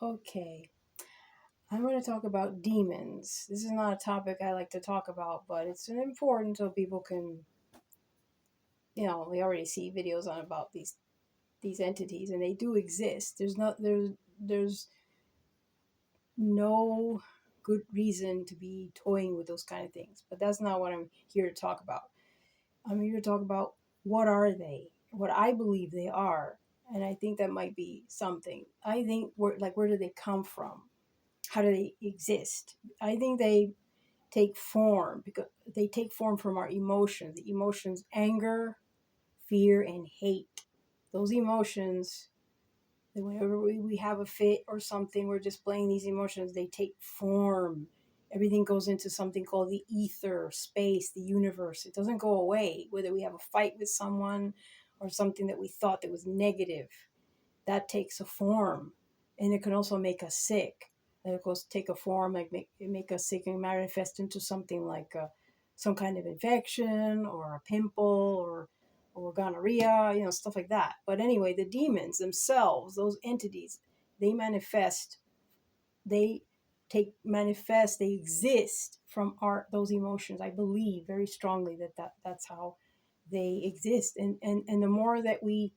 Okay, I'm going to talk about demons. This is not a topic I like to talk about, but it's important so people can, we already see videos on about these entities, and they do exist. There's no good reason to be toying with those kind of things. But that's not what I'm here to talk about. I'm here to talk about what are they, what I believe they are, and I think that might be something. I think where do they come from? How do they exist? I think they take form because they take form from our emotions. The emotions anger, fear, and hate. Those emotions, whenever we have a fit or something, we're displaying these emotions, they take form. Everything goes into something called the ether, space, the universe. It doesn't go away. Whether we have a fight with someone or something that we thought that was negative, that takes a form. And it can also make us sick. And it goes take a form, like make us sick and manifest into something like some kind of infection or a pimple or gonorrhea, stuff like that. But anyway, the demons themselves, those entities, they manifest, they they exist from those emotions. I believe very strongly that's how they exist. And the more that we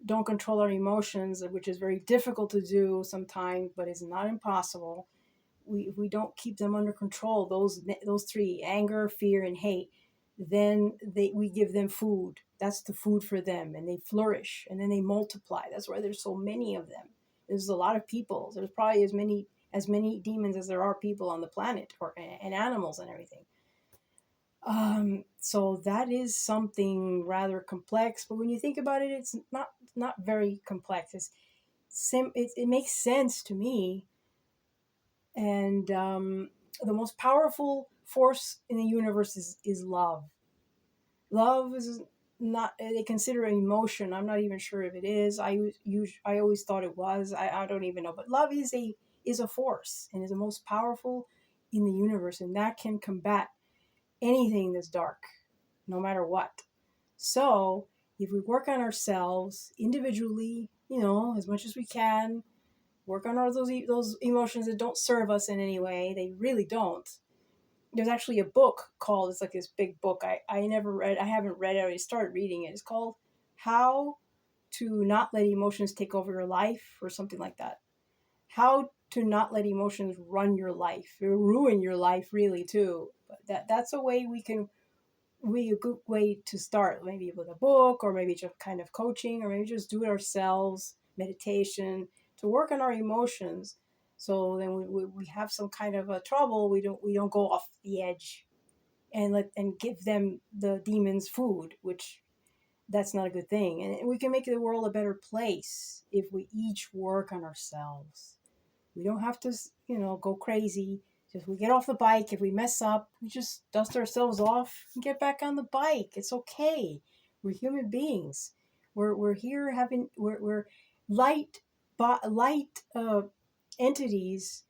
don't control our emotions, which is very difficult to do sometimes, but it's not impossible. If we don't keep them under control, those three, anger, fear, and hate, then we give them food. That's the food for them, and they flourish, and then they multiply. That's why there's so many of them. There's a lot of people. There's probably as many demons as there are people on the planet, and animals and everything. So that is something rather complex, but when you think about it, it's not very complex. It makes sense to me, and the most powerful force in the universe is love. Love is not they consider an emotion. I'm not even sure if it is. I always thought it was. I don't even know, but love is a force and is the most powerful in the universe, and that can combat anything that's dark, no matter what. So if we work on ourselves individually, as much as we can, work on those emotions that don't serve us in any way. They really don't. There's actually a book called, it's like this big book. I never read, I haven't read it. I started reading it. It's called How to Not Let Emotions Take Over Your Life, or something like that. How to Not Let Emotions Run Your Life. It will ruin your life, really, too. But that's a way a good way to start, maybe with a book, or maybe just kind of coaching, or maybe just do it ourselves, meditation, to work on our emotions. So then we have some kind of a trouble, we don't go off the edge and give them the demons food, which that's not a good thing. And we can make the world a better place if we each work on ourselves. We don't have to, go crazy. Just we get off the bike. If we mess up, we just dust ourselves off and get back on the bike. It's okay. We're human beings. We're here we're light, light entities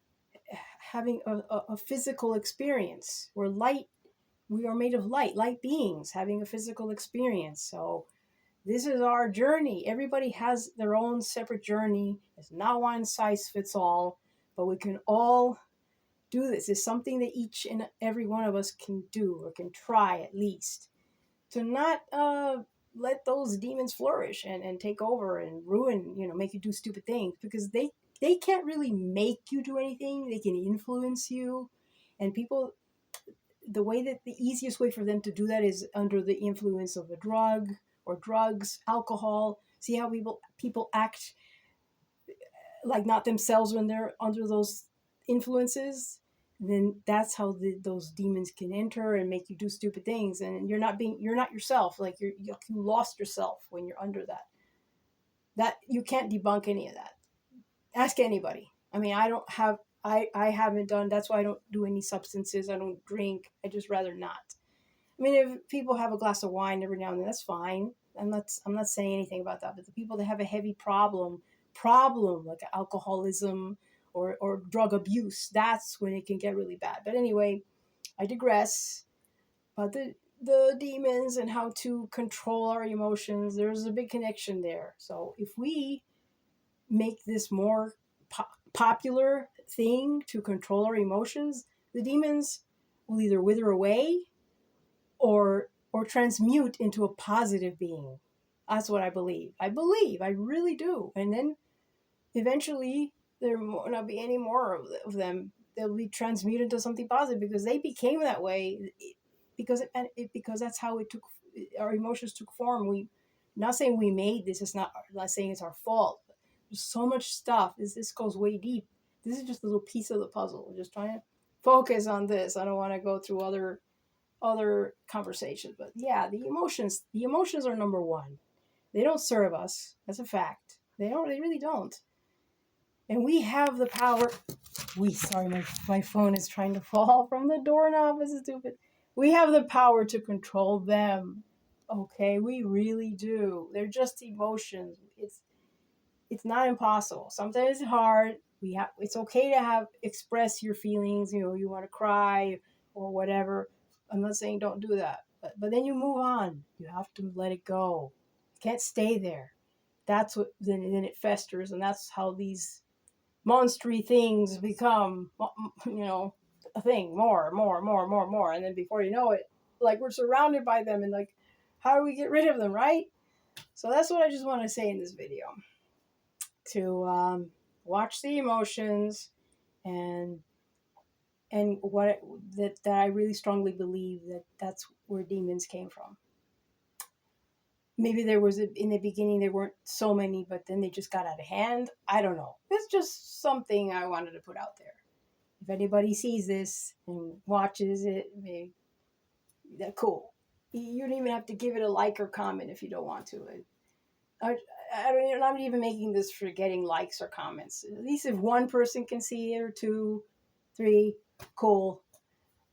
having a physical experience. We're light. We are made of light beings having a physical experience. So this is our journey. Everybody has their own separate journey. It's not one size fits all, but we can all do this. It's something that each and every one of us can do, or can try at least, to not let those demons flourish and take over and ruin, make you do stupid things, because they can't really make you do anything. They can influence you. And people, the easiest way for them to do that is under the influence of a drug or drugs, alcohol. See how people act like not themselves when they're under those influences? Then that's how those demons can enter and make you do stupid things, and you're not yourself. Like you lost yourself when you're under that you can't debunk any of that. Ask anybody. I mean, I haven't done. That's why I don't do any substances. I don't drink. I just rather not. I mean, if people have a glass of wine every now and then, that's fine. I'm not saying anything about that. But the people that have a heavy problem like alcoholism or drug abuse, that's when it can get really bad. But anyway, I digress. But the demons and how to control our emotions, there's a big connection there. So if we make this more popular thing to control our emotions, the demons will either wither away or transmute into a positive being. That's what I believe. I really do. And then eventually there will not be any more of them. They'll be transmuted into something positive because they became that way because that's how it took our emotions took form. We not saying we made this. It's not. I'm not saying it's our fault. There's so much stuff. This goes way deep. This is just a little piece of the puzzle. I'm just trying to focus on this. I don't want to go through other conversations. But yeah, the emotions are number one. They don't serve us. That's a fact. They really don't. And we have the power. Sorry, my phone is trying to fall from the doorknob. This is stupid. We have the power to control them. Okay, we really do. They're just emotions. It's not impossible. Sometimes it's hard. It's okay to express your feelings. You want to cry or whatever. I'm not saying don't do that, but then you move on. You have to let it go. You can't stay there. That's what then it festers, and that's how these monstery things become. A thing more, and then before you know it, like we're surrounded by them, and like, how do we get rid of them, right? So that's what I just want to say in this video. To watch the emotions and that I really strongly believe that's where demons came from. Maybe in the beginning there weren't so many, but then they just got out of hand. I don't know. It's just something I wanted to put out there. If anybody sees this and watches it, maybe that's cool. You don't even have to give it a like or comment if you don't want to. I'm not even making this for getting likes or comments. At least if one person can see it, or 2, 3, cool.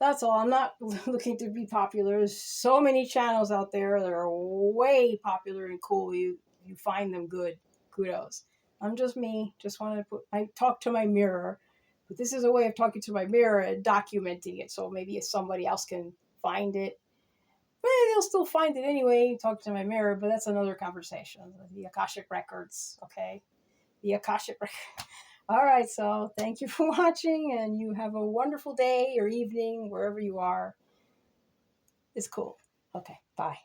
That's all. I'm not looking to be popular. There's so many channels out there that are way popular and cool. You find them good. Kudos. I'm just me. Just want to I talk to my mirror. But this is a way of talking to my mirror and documenting it. So maybe if somebody else can find it, they'll still find it anyway, talk to my mirror, but that's another conversation. The Akashic Records, okay? The Akashic Records. All right, so thank you for watching, and you have a wonderful day or evening, wherever you are. It's cool. Okay, bye.